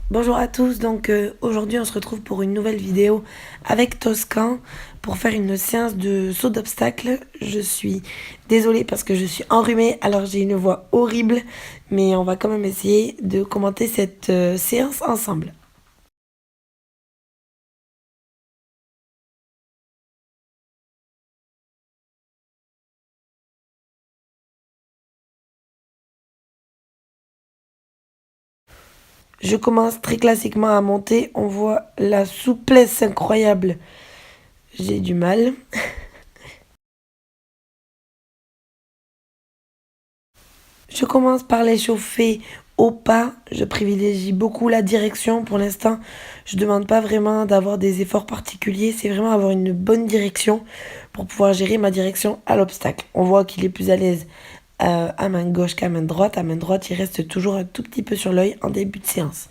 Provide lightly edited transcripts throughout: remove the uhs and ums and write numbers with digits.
Bonjour à tous, donc aujourd'hui on se retrouve pour une nouvelle vidéo avec Toscan pour faire une séance de saut d'obstacle. Je suis désolée parce que je suis enrhumée, alors j'ai une voix horrible, mais on va quand même essayer de commenter cette séance ensemble. Je commence très classiquement à monter, on voit la souplesse incroyable. J'ai du mal. Je commence par l'échauffer au pas. Je privilégie beaucoup la direction. Pour l'instant, je ne demande pas vraiment d'avoir des efforts particuliers. C'est vraiment avoir une bonne direction pour pouvoir gérer ma direction à l'obstacle. On voit qu'il est plus à l'aise à main gauche qu'à main droite. À main droite, il reste toujours un tout petit peu sur l'œil en début de séance.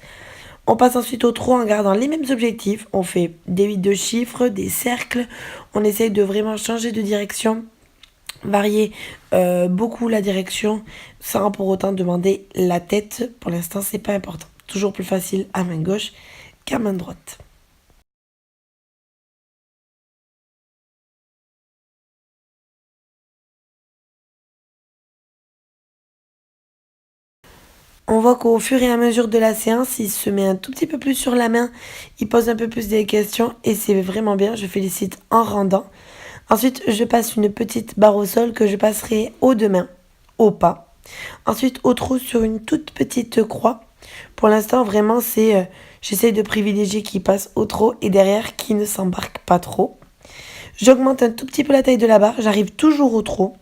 On passe ensuite au trot en gardant les mêmes objectifs. On fait des 8 de chiffres, des cercles. On essaye de vraiment changer de direction, varier beaucoup la direction sans pour autant demander la tête. Pour l'instant, c'est pas important. Toujours plus facile à main gauche qu'à main droite. On voit qu'au fur et à mesure de la séance, il se met un tout petit peu plus sur la main, il pose un peu plus des questions et c'est vraiment bien, je félicite en rendant. Ensuite, je passe une petite barre au sol que je passerai aux deux mains, au pas. Ensuite, au trot sur une toute petite croix. Pour l'instant, vraiment, j'essaye de privilégier qui passe au trot et derrière qui ne s'embarque pas trop. J'augmente un tout petit peu la taille de la barre, j'arrive toujours au trot.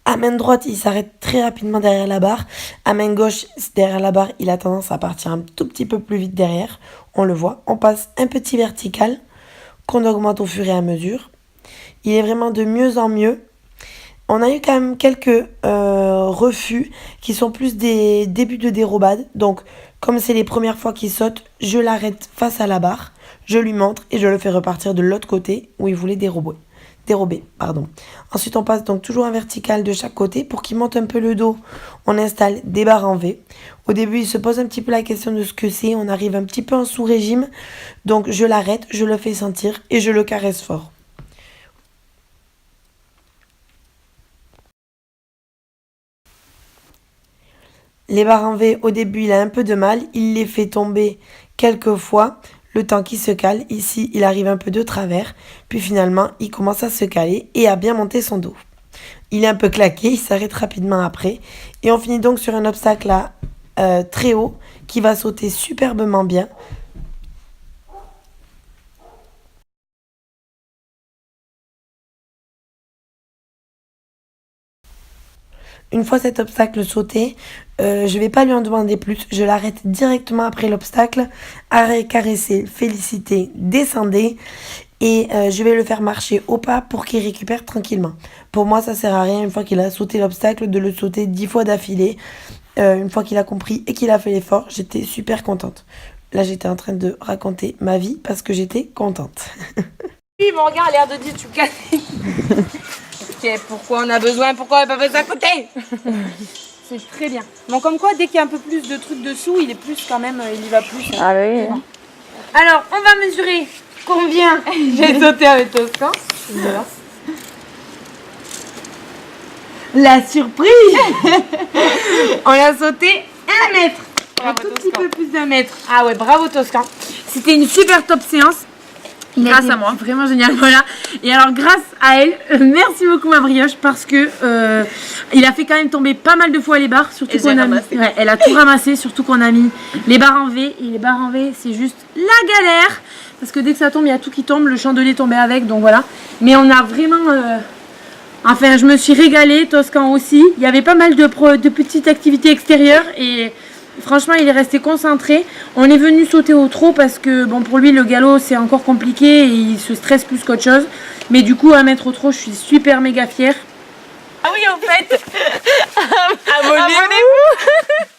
À main droite, il s'arrête très rapidement derrière la barre. À main gauche, derrière la barre, il a tendance à partir un tout petit peu plus vite derrière. On le voit. On passe un petit vertical qu'on augmente au fur et à mesure. Il est vraiment de mieux en mieux. On a eu quand même quelques refus qui sont plus des débuts de dérobade. Donc, comme c'est les premières fois qu'il saute, je l'arrête face à la barre, je lui montre et je le fais repartir de l'autre côté où il voulait dérober. Ensuite, on passe donc toujours un vertical de chaque côté. Pour qu'il monte un peu le dos, on installe des barres en V. Au début, il se pose un petit peu la question de ce que c'est. On arrive un petit peu en sous-régime. Donc, je l'arrête, je le fais sentir et je le caresse fort. Les barres en V, au début, il a un peu de mal. Il les fait tomber quelques fois, le temps qu'il se cale. Ici, il arrive un peu de travers. Puis finalement, il commence à se caler et à bien monter son dos. Il est un peu claqué, il s'arrête rapidement après. Et on finit donc sur un obstacle là, très haut qui va sauter superbement bien. Une fois cet obstacle sauté, je ne vais pas lui en demander plus. Je l'arrête directement après l'obstacle. Arrêt, caresser, féliciter, descendez. Et je vais le faire marcher au pas pour qu'il récupère tranquillement. Pour moi, ça sert à rien, une fois qu'il a sauté l'obstacle, de le sauter 10 fois d'affilée. Une fois qu'il a compris et qu'il a fait l'effort, j'étais super contente. Là, j'étais en train de raconter ma vie parce que j'étais contente. Oui, mon regard a l'air de dire tu me casses. Ok, pourquoi on a besoin, pourquoi on n'a pas fait ça à côté? C'est très bien. Bon, comme quoi, dès qu'il y a un peu plus de trucs dessous, il est plus quand même, il y va plus. Ah oui. Bon. Alors, on va mesurer combien j'ai sauté avec Toscan. La surprise. On a sauté 1 mètre. Un tout petit peu plus d'1 mètre. Ah ouais, bravo Toscan. C'était une super top séance. Grâce à moi. Vraiment génial, voilà. Et alors grâce à elle, merci beaucoup ma brioche parce que il a fait quand même tomber pas mal de fois les barres, surtout qu'on a mis, ouais, elle a tout ramassé, surtout qu'on a mis les barres en V. Et les barres en V, c'est juste la galère parce que dès que ça tombe, il y a tout qui tombe, le chandelier tombait avec, donc voilà. Mais on a vraiment, enfin, je me suis régalée, Toscan aussi. Il y avait pas mal de petites activités extérieures et franchement, il est resté concentré. On est venu sauter au trot parce que bon, pour lui, le galop, c'est encore compliqué et il se stresse plus qu'autre chose. Mais du coup, à mettre au trot, je suis super méga fière. Ah oui, en fait, abonnez-vous.